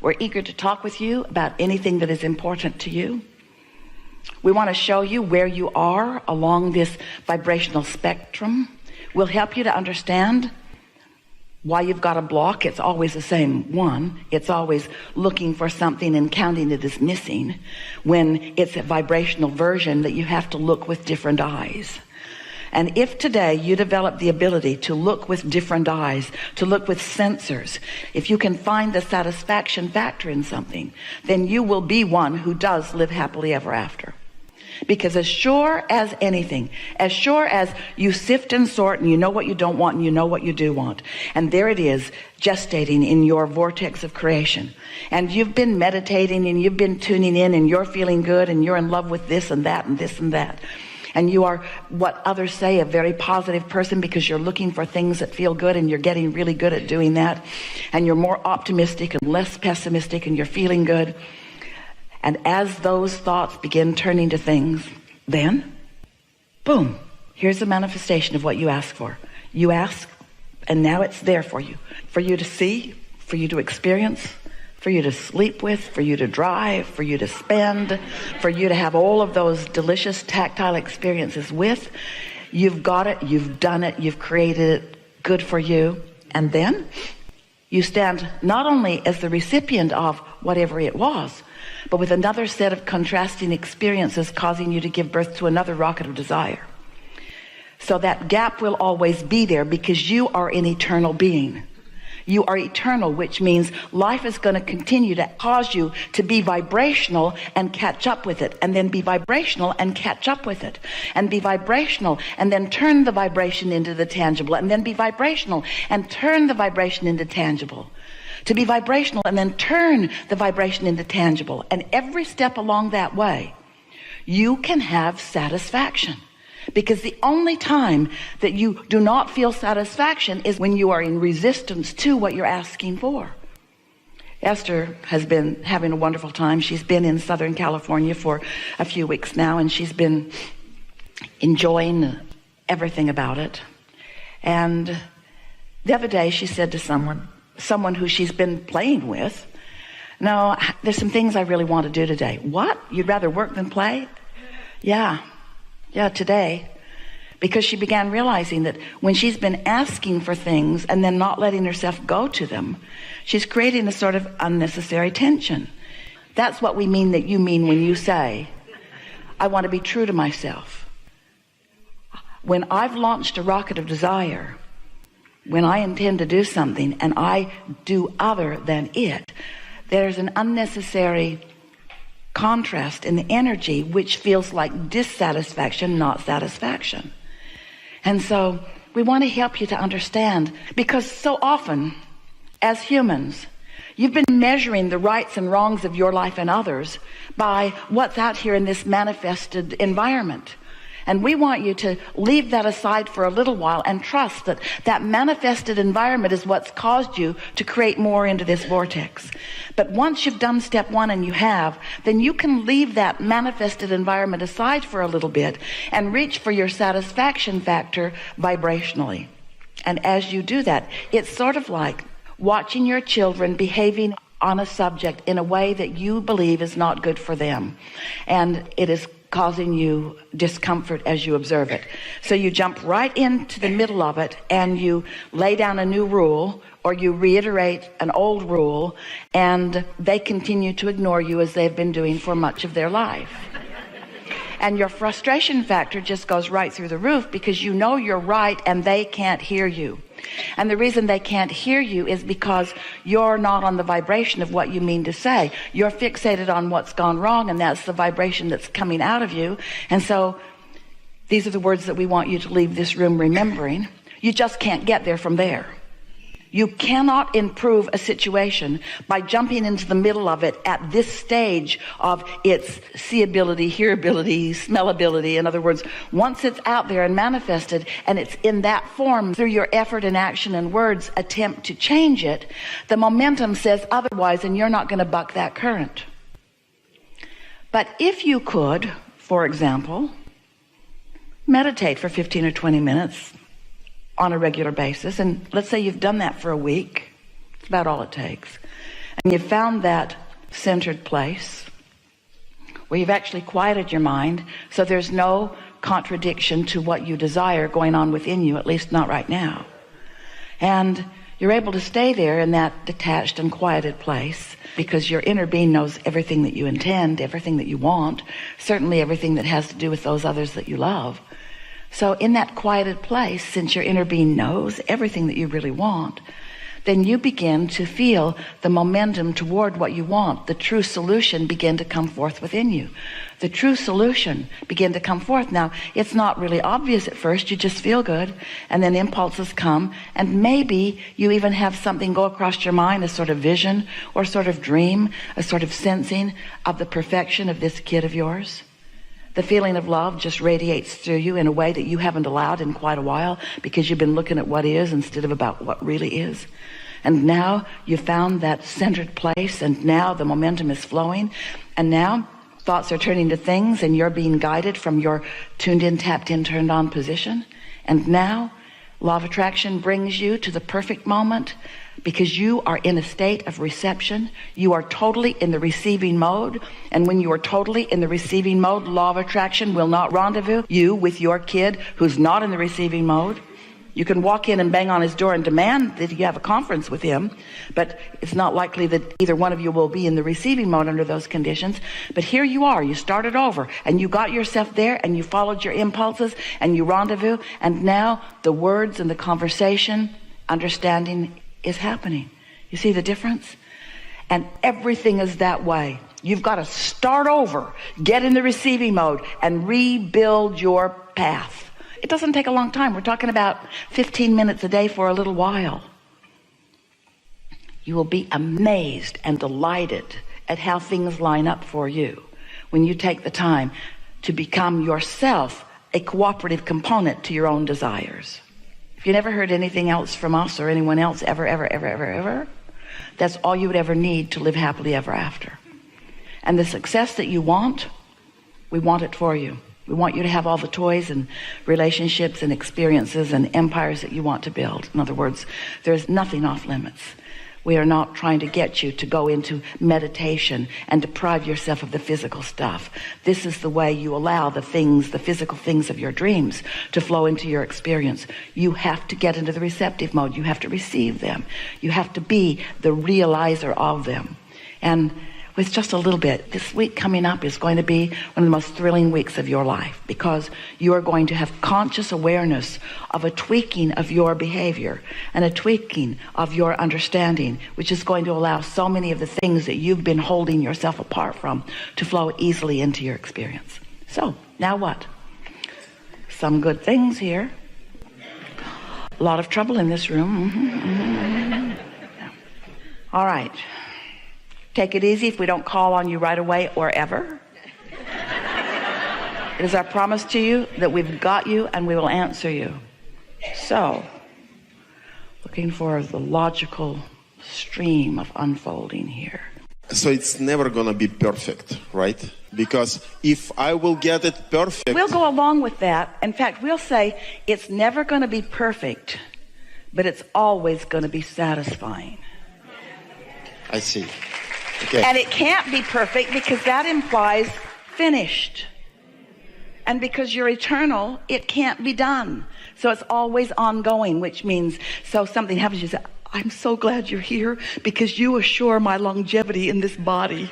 We're eager to talk with you about anything that is important to you. We want to show you where you are along this vibrational spectrum. We'll help you to understand why you've got a block. It's always the same one. It's always looking for something and counting it as missing, when it's a vibrational version that you have to look with different eyes. And if today you develop the ability to look with different eyes, to look with sensors, if you can find the satisfaction factor in something, then you will be one who does live happily ever after. Because as sure as anything, as sure as you sift and sort and you know what you don't want and you know what you do want, and there it is gestating in your vortex of creation, and you've been meditating and you've been tuning in and you're feeling good and you're in love with this and that and this and that, and you are what others say a very positive person because you're looking for things that feel good and you're getting really good at doing that, and you're more optimistic and less pessimistic and you're feeling good. And as those thoughts begin turning to things, then boom, here's a manifestation of what you ask for. You ask, and now it's there for you to see, for you to experience, for you to sleep with, for you to drive, for you to spend, for you to have all of those delicious tactile experiences with. You've got it, you've done it, you've created it, good for you. And then you stand not only as the recipient of whatever it was, but with another set of contrasting experiences causing you to give birth to another rocket of desire. So that gap will always be there because you are an eternal being. You are eternal, which means life is going to continue to cause you to be vibrational and catch up with it, and then be vibrational and catch up with it, and be vibrational and then turn the vibration into the tangible, and then be vibrational and turn the vibration into tangible. To be vibrational and then turn the vibration into tangible. And every step along that way, you can have satisfaction. Because the only time that you do not feel satisfaction is when you are in resistance to what you're asking for. Esther has been having a wonderful time. She's been in Southern California for a few weeks now, and she's been enjoying everything about it. And the other day she said to someone who she's been playing with, "No, there's some things I really want to do today." "What? You'd rather work than play?" Yeah, today. Because she began realizing that when she's been asking for things and then not letting herself go to them, she's creating a sort of unnecessary tension. That's what we mean that you mean when you say, "I want to be true to myself." When I've launched a rocket of desire, when I intend to do something and I do other than it, there's an unnecessary contrast in the energy which feels like dissatisfaction, not satisfaction. And so we want to help you to understand, because so often as humans, you've been measuring the rights and wrongs of your life and others by what's out here in this manifested environment. And we want you to leave that aside for a little while and trust that that manifested environment is what's caused you to create more into this vortex. But once you've done step one, and you have, then you can leave that manifested environment aside for a little bit and reach for your satisfaction factor vibrationally. And as you do that, it's sort of like watching your children behaving on a subject in a way that you believe is not good for them. And it is causing you discomfort as you observe it. So you jump right into the middle of it and you lay down a new rule, or you reiterate an old rule, and they continue to ignore you as they've been doing for much of their life. And your frustration factor just goes right through the roof because you know you're right and they can't hear you. And the reason they can't hear you is because you're not on the vibration of what you mean to say. You're fixated on what's gone wrong, and that's the vibration that's coming out of you. And so these are the words that we want you to leave this room remembering. You just can't get there from there. You cannot improve a situation by jumping into the middle of it at this stage of its seeability, hearability, smellability. In other words, once it's out there and manifested and it's in that form, through your effort and action and words attempt to change it, the momentum says otherwise, and you're not going to buck that current. But if you could, for example, meditate for 15 or 20 minutes on a regular basis, and let's say you've done that for a week, it's about all it takes, You've found that centered place where you've actually quieted your mind, so there's no contradiction to what you desire going on within you, at least not right now. And you're able to stay there in that detached and quieted place because your inner being knows everything that you intend, everything that you want, certainly everything that has to do with those others that you love. So in that quieted place, since your inner being knows everything that you really want, then you begin to feel the momentum toward what you want. The true solution begin to come forth within you. The true solution begin to come forth. Now, it's not really obvious at first. You just feel good, and then impulses come, and maybe you even have something go across your mind, a sort of vision or sort of dream, a sort of sensing of the perfection of this kid of yours. The feeling of love just radiates through you in a way that you haven't allowed in quite a while because you've been looking at what is instead of about what really is. And now you found that centered place, and now the momentum is flowing, and now thoughts are turning to things, and you're being guided from your tuned in, tapped in, turned on position. And now law of attraction brings you to the perfect moment because you are in a state of reception. You are totally in the receiving mode. And when you are totally in the receiving mode, law of attraction will not rendezvous you with your kid who's not in the receiving mode. You can walk in and bang on his door and demand that you have a conference with him, but it's not likely that either one of you will be in the receiving mode under those conditions. But here you are, you started over, and you got yourself there, and you followed your impulses, and you rendezvous, and now the words and the conversation, understanding is happening. You see the difference? And everything is that way. You've got to start over, get in the receiving mode, and rebuild your path. It doesn't take a long time. We're talking about 15 minutes a day for a little while. You will be amazed and delighted at how things line up for you when you take the time to become yourself a cooperative component to your own desires. If you never heard anything else from us or anyone else ever, that's all you would ever need to live happily ever after. And the success that you want, we want it for you. We want you to have all the toys and relationships and experiences and empires that you want to build. In other words, there's nothing off limits. We are not trying to get you to go into meditation and deprive yourself of the physical stuff. This is the way you allow the things, the physical things of your dreams to flow into your experience. You have to get into the receptive mode. You have to receive them. You have to be the realizer of them. And with just a little bit, this week coming up is going to be one of the most thrilling weeks of your life because you are going to have conscious awareness of a tweaking of your behavior and a tweaking of your understanding, which is going to allow so many of the things that you've been holding yourself apart from to flow easily into your experience. So, now what? Some good things here. A lot of trouble in this room. All right. Take it easy if we don't call on you right away or ever. It is our promise to you that we've got you and we will answer you. So, looking for the logical stream of unfolding here. So it's never going to be perfect, right? Because if I will get it perfect... We'll go along with that. In fact, we'll say it's never going to be perfect, but it's always going to be satisfying. I see. Okay. And it can't be perfect because that implies finished. And because you're eternal, it can't be done. So it's always ongoing, which means, so something happens, you say, I'm so glad you're here because you assure my longevity in this body.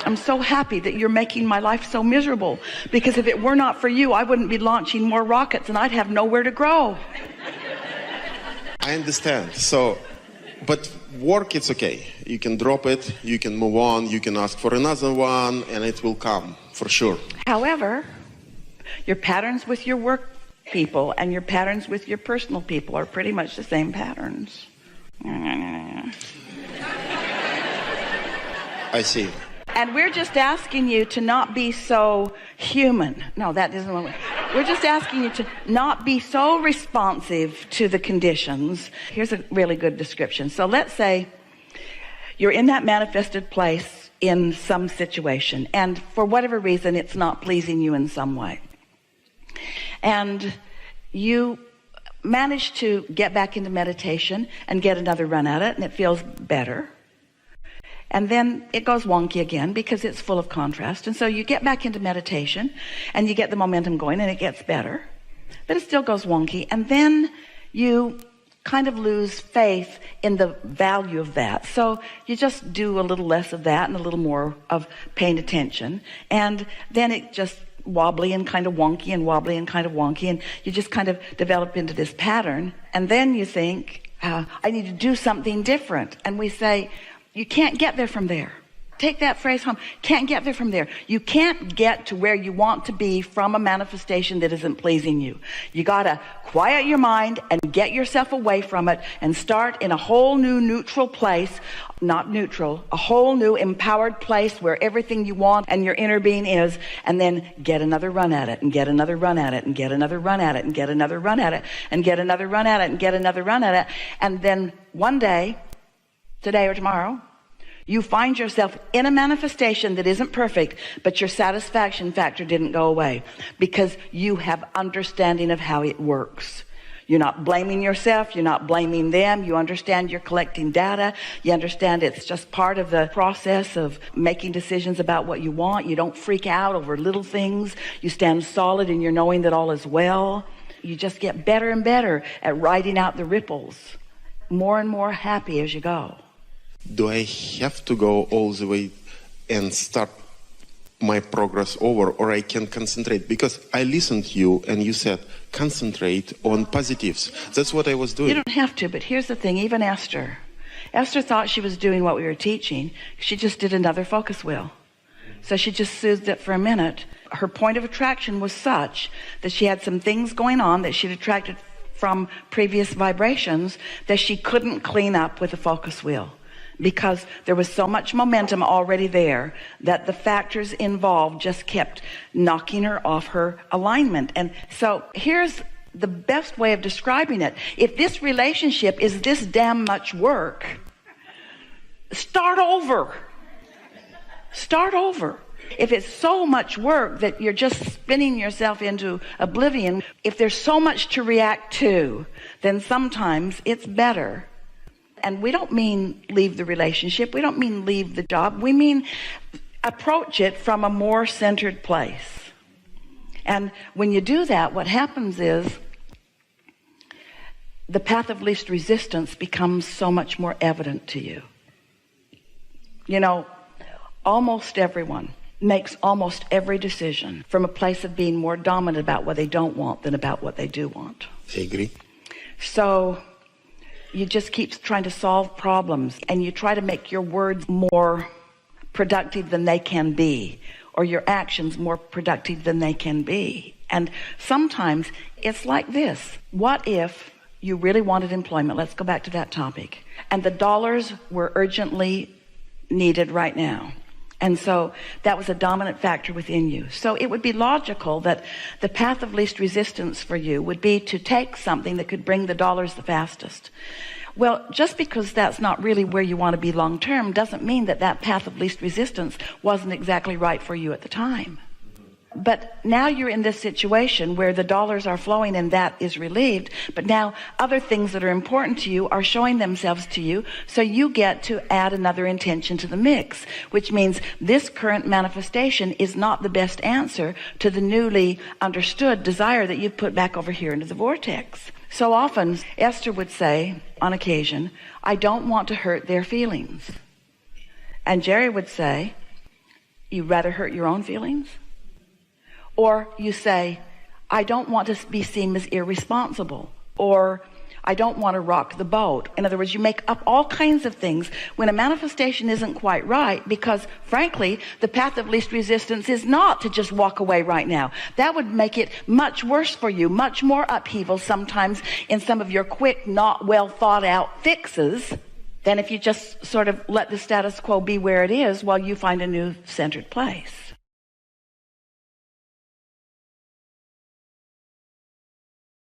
I'm so happy that you're making my life so miserable because if it were not for you, I wouldn't be launching more rockets and I'd have nowhere to grow. I understand. So, but work, it's okay. You can drop it, you can move on, you can ask for another one, and it will come, for sure. However, your patterns with your work people and your patterns with your personal people are pretty much the same patterns. I see. And we're just asking you to not be so human. No, that isn't what we're just asking you to not be so responsive to the conditions. Here's a really good description. So let's say you're in that manifested place in some situation, and for whatever reason, it's not pleasing you in some way. And you manage to get back into meditation and get another run at it, and it feels better. And then it goes wonky again because it's full of contrast. And so you get back into meditation and you get the momentum going and it gets better, but it still goes wonky. And then you kind of lose faith in the value of that. So you just do a little less of that and a little more of paying attention. And then it just wobbly and kind of wonky and wobbly and kind of wonky. And you just kind of develop into this pattern. And then you think, I need to do something different. And we say, you can't get there from there. Take that phrase home. Can't get there from there. You can't get to where you want to be from a manifestation that isn't pleasing you. You got to quiet your mind and get yourself away from it and start in a whole new neutral place. Not neutral, a whole new empowered place where everything you want and your inner being is, and then get another run at it and get another run at it and get another run at it and get another run at it and get another run at it and get another run at it. And then one day, today or tomorrow, you find yourself in a manifestation that isn't perfect, but your satisfaction factor didn't go away because you have understanding of how it works. You're not blaming yourself. You're not blaming them. You understand you're collecting data. You understand it's just part of the process of making decisions about what you want. You don't freak out over little things. You stand solid in your knowing that all is well. You just get better and better at riding out the ripples, more and more happy as you go. Do I have to go all the way and start my progress over, or I can concentrate? Because I listened to you and you said concentrate on positives. That's what I was doing. You don't have to, but here's the thing. Even Esther thought she was doing what we were teaching. She just did another focus wheel. So she just soothed it for a minute. Her point of attraction was such that she had some things going on that she'd attracted from previous vibrations that she couldn't clean up with a focus wheel, because there was so much momentum already there that the factors involved just kept knocking her off her alignment. And so here's the best way of describing it. If this relationship is this damn much work, start over. Start over. If it's so much work that you're just spinning yourself into oblivion, if there's so much to react to, then sometimes it's better. And we don't mean leave the relationship. We don't mean leave the job. We mean approach it from a more centered place. And when you do that, what happens is the path of least resistance becomes so much more evident to you. You know, almost everyone makes almost every decision from a place of being more dominant about what they don't want than about what they do want. I agree. So you just keep trying to solve problems, and you try to make your words more productive than they can be, or your actions more productive than they can be. And sometimes it's like this. What if you really wanted employment? Let's go back to that topic. And the dollars were urgently needed right now. And so that was a dominant factor within you. So it would be logical that the path of least resistance for you would be to take something that could bring the dollars the fastest. Well, just because that's not really where you want to be long term doesn't mean that that path of least resistance wasn't exactly right for you at the time. But now you're in this situation where the dollars are flowing and that is relieved, but now other things that are important to you are showing themselves to you, so you get to add another intention to the mix, which means this current manifestation is not the best answer to the newly understood desire that you've put back over here into the vortex. So often Esther would say, on occasion, I don't want to hurt their feelings. And Jerry would say, you'd rather hurt your own feelings? Or you say, I don't want to be seen as irresponsible, or I don't want to rock the boat. In other words, you make up all kinds of things when a manifestation isn't quite right, because frankly, the path of least resistance is not to just walk away right now. That would make it much worse for you, much more upheaval sometimes in some of your quick, not well thought out fixes than if you just sort of let the status quo be where it is while you find a new centered place.